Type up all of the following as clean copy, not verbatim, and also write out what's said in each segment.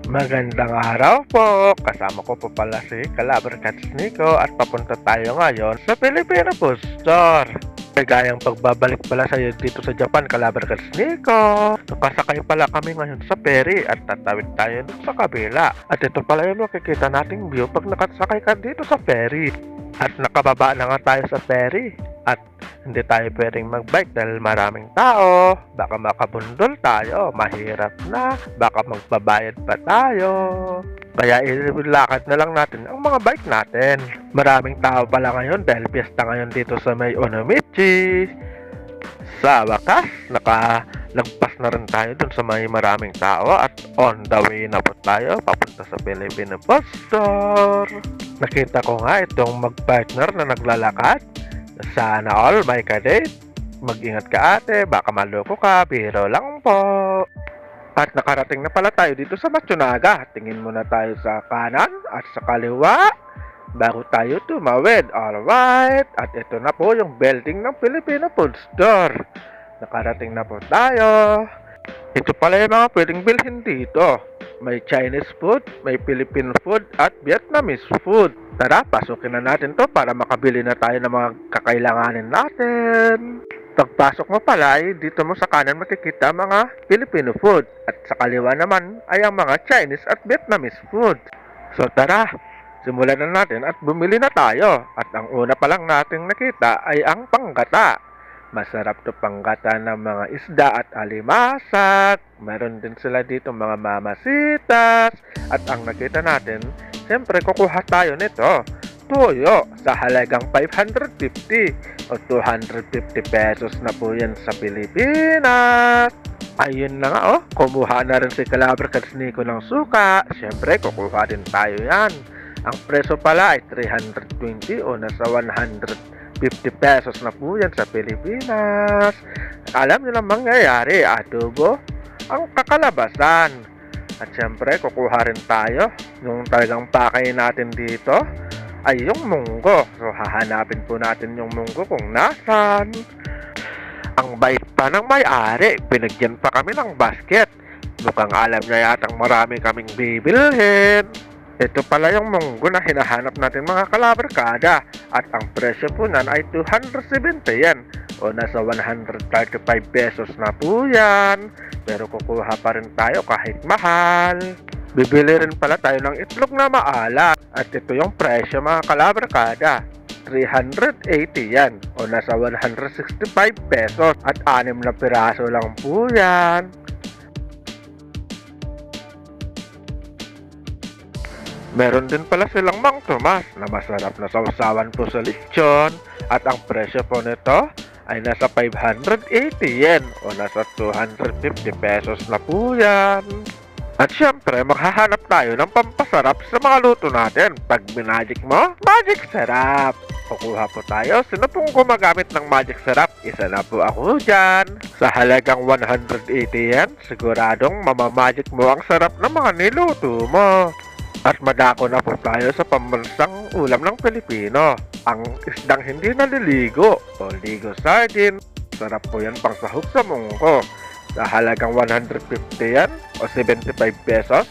Magandang araw po! Kasama ko po pala si Calabar Cats Nico at papunta tayo ngayon sa Filipino Food Store. Gayang pagbabalik pala sa'yo dito sa Japan, Calabar Cats Nico. Nakasakay pala kami ngayon sa ferry at tatawid tayo dito sa kabila. At ito pala yung makikita nating view pag nakasakay ka dito sa ferry. At nakababa na nga tayo sa ferry. At hindi tayo pwedeng mag-bike dahil maraming tao. Baka makabundol tayo, mahirap na. Baka magbabayad pa tayo. Kaya ilakad na lang natin ang mga bike natin. Maraming tao pala ngayon dahil piyesta ngayon dito sa may Onomichi. Sa wakas, nakalagpas na rin tayo dun sa may maraming tao at on the way na po tayo papunta sa Filipino Food Store. Nakita ko nga itong mag-partner na naglalakad. Sana all may kadate. Mag-ingat ka ate, baka maloko ka, biro lang po. At nakarating na pala tayo dito sa Matsunaga. Tingin muna tayo sa kanan at sa kaliwa bago tayo tumawid. Alright, at ito na po yung building ng Filipino Food Store. Nakarating na po tayo. Ito pala yung mga pwedeng bilhin dito. May Chinese food, may Filipino food at Vietnamese food. Tara, pasukin na natin to para makabili na tayo ng mga kakailanganin natin. Pagpasok mo pala ay dito mo sa kanan makikita mga Filipino food at sa kaliwa naman ay ang mga Chinese at Vietnamese food. So tara, simulan na natin at bumili na tayo. At ang una pa lang nating nakita ay ang panggata. Masarap to panggata ng mga isda at alimasag. Meron din sila dito mga mamasitas. At ang nakita natin, siyempre kukuha tayo nito. Tuyo sa halagang 550 o 250 pesos na po yan sa Pilipinas. Ayun na nga kumuha na rin si Calabar Cats Nico ng suka. Siyempre kukuha din tayo yan. Ang preso pala ay 320 o nasa 150 pesos na po yan sa Pilipinas. Alam nyo lang mangyayari, adobo, ang kakalabasan. At syempre, kukuha rin tayo. Yung talagang pakay natin dito ay yung munggo. So, hahanapin po natin yung munggo kung nasan. Ang bait pa ng may-ari, pinagyan pa kami ng basket. Mukhang alam niya yatang marami kaming bibilhin. Ito pala yung munggo na hinahanap natin mga kalabarkada. At ang presyo po nan ay 270 yen o nasa 135 pesos na po yan. Pero kukuha pa rin tayo kahit mahal. Bibili rin pala tayo ng itlog na maalat. At ito yung presyo mga kalabarkada. 380 yan o nasa 165 pesos. At 6 na piraso lang po yan. Meron din pala silang Mang Tomas na masarap na sausawan po sa lechon at ang presyo po nito ay nasa 580 yen o nasa 250 pesos na po yan. At syempre, maghahanap tayo ng pampasarap sa mga luto natin. Pag minagic mo, magic sarap! Kukuha po tayo. Sino pong gumagamit ng magic sarap? Isa na po ako dyan. Sa halagang 180 yen, siguradong mamamagic mo ang sarap ng mga niluto mo. At madako na po tayo sa pambansang ulam ng Pilipino. Ang isdang hindi naliligo o ligo sardine. Sarap po yan pang sahog sa munggo. Sa halagang 150 yan o 75 pesos,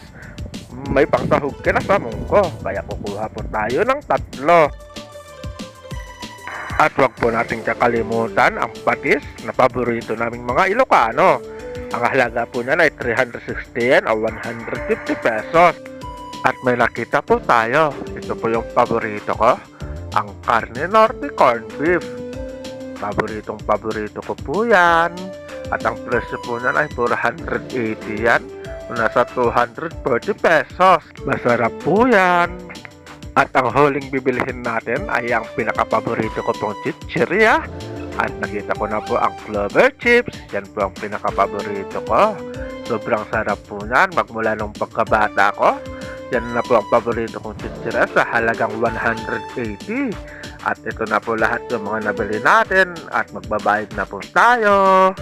may pang sahog ka na sa munggo. Kaya kukuha po tayo ng 3. At wag po nating kakalimutan ang patis na paborito naming mga Ilocano. Ang halaga po niyan ay 360 yen o 150 pesos. At may nakita po tayo. Ito po yung paborito ko. Ang karne norte corned beef. Paborito ko po yan. At ang presyo po niyan ay 480 yan. Nasa 240 pesos. Masarap po yan. At ang huling bibilihin natin ay ang pinakapaborito ko pong chichirya. At nakita ko na po ang clover chips. Yan po ang pinakapaborito ko. Sobrang sarap po yan. Magmula nung pagkabata ko. Yan na po ang paborito kong chichirya sa halagang 180. At ito na po lahat yung mga nabili natin. At magbabayad na po tayo.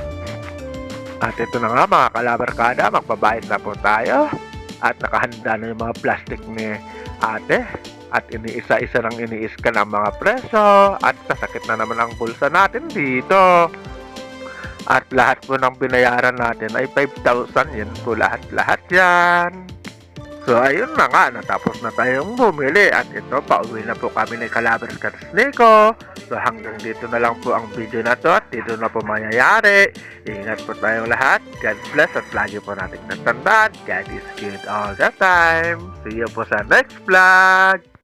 At ito na nga mga kalabarkada, magbabayad na po tayo. At nakahanda na yung mga plastic ni ate. At iniisa-isa nang iniiskan ang mga presyo. At kasakit na naman ang bulsa natin dito. At lahat po ng binayaran natin ay 5,000 yen po lahat-lahat yan. So ayun na nga, natapos na tayong bumili at ito, pauwi na po kami ni Calabers Nico. So hanggang dito na lang po ang video na to at dito na po mangyayari. Ingat po tayong lahat. God bless at lagi po natin natandaan. God is good all the time. See you po sa next vlog.